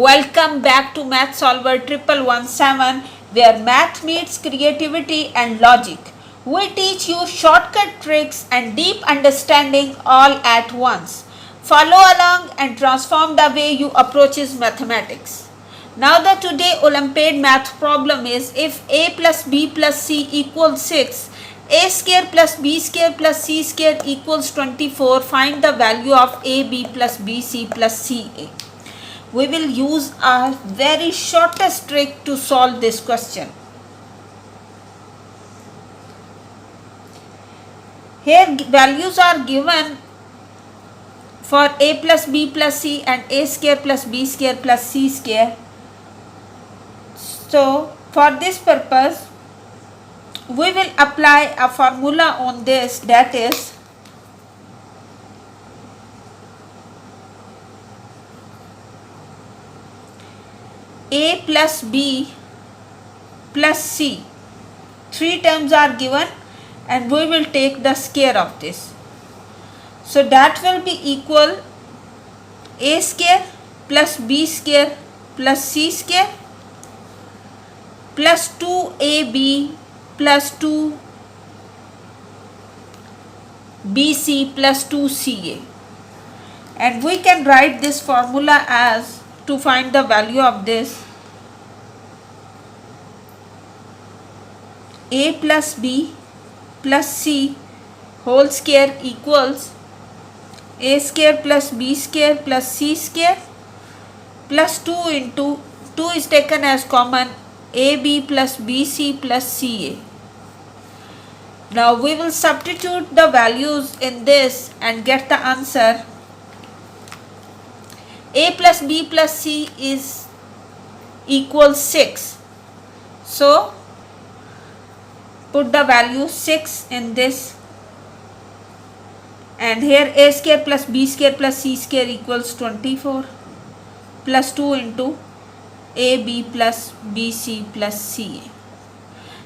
Welcome back to Math Solver 1117, where math meets creativity and logic. We teach you shortcut tricks and deep understanding all at once. Follow along and transform the way you approach mathematics. Now the today Olympiad math problem is, if a plus b plus c equals 6, a square plus b square plus c square equals 24, find the value of ab plus bc plus ca. We will use our very shortest trick to solve this question. Here values are given for a plus b plus c and a square plus b square plus c square. So for this purpose, we will apply a formula on this, that is a plus b plus c. Three terms are given and we will take the square of this. So that will be equal a square plus b square plus c square plus 2ab plus 2bc plus 2ca. And we can write this formula as, to find the value of this, a plus b plus c whole square equals a square plus b square plus c square plus 2 into 2 is taken as common, ab plus bc plus ca. Now we will substitute the values in this and get the answer. A plus b plus c is equals 6. So put the value 6 in this, and here a square plus b square plus c square equals 24 plus 2 into ab plus bc plus ca.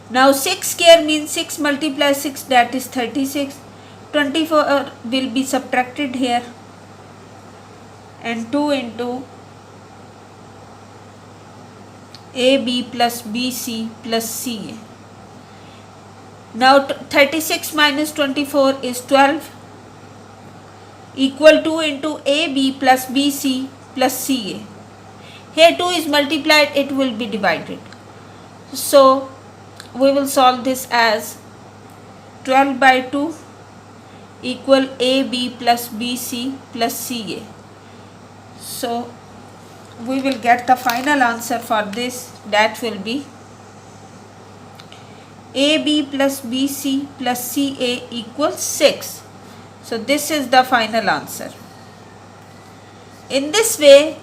Now 6 square means 6 multiplies 6, that is 36. 24 will be subtracted here, and 2 into ab plus bc plus ca. Now 36 minus 24 is 12, equal 2 into ab plus bc plus ca. Here 2 is multiplied, it will be divided. So we will solve this as 12 by 2 equal ab plus bc plus ca. So we will get the final answer for this, that will be ab plus bc plus ca equals 6. So this is the final answer. In this way,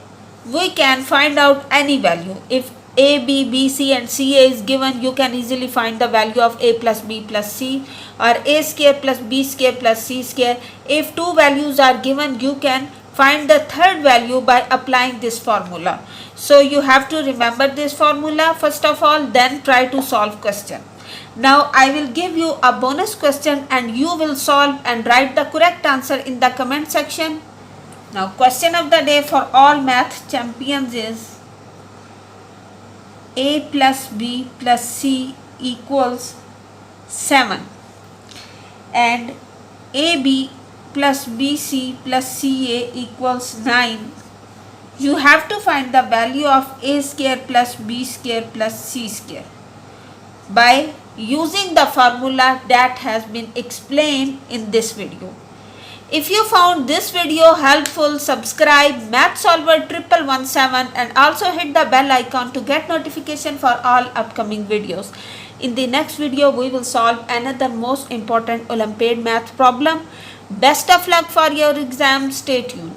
we can find out any value. If a, b, b, c and ca is given, you can easily find the value of a plus b plus c, or a square plus b square plus c square. If two values are given, you can find the third value by applying this formula. So you have to remember this formula first of all, then try to solve question. Now I will give you a bonus question and you will solve and write the correct answer in the comment section. Now question of the day for all math champions is, a plus b plus c equals 7 and ab plus bc plus ca equals 9. You have to find the value of a square plus b square plus c square by using the formula that has been explained in this video. If you found this video helpful, subscribe Math Solver 1117 and also hit the bell icon to get notification for all upcoming videos. In the next video, we will solve another most important Olympiad math problem. Best of luck for your exam. Stay tuned.